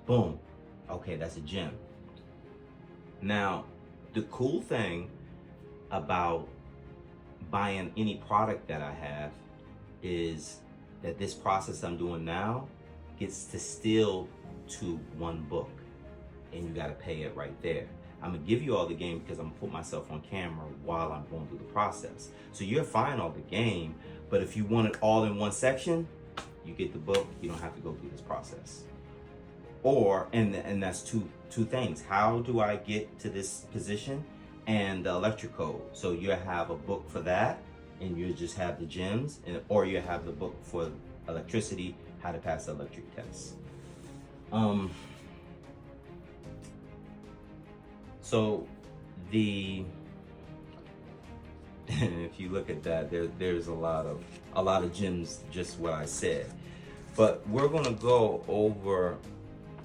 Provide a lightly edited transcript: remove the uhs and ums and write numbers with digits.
Boom. Okay, that's a gem. Now, the cool thing about buying any product that I have is that this process I'm doing now gets distilled to one book, and you got to pay it right there. I'm gonna give you all the game because I'm gonna put myself on camera while I'm going through the process. So you're fine all the game, but if you want it all in one section, you get the book. You don't have to go through this process. Or and that's two things. How do I get to this position? And the electric code. So you have a book for that, and you just have the gems, or you have the book for electricity, how to pass the electric test. So if you look at that, there's a lot of gems, just what I said. But we're gonna go over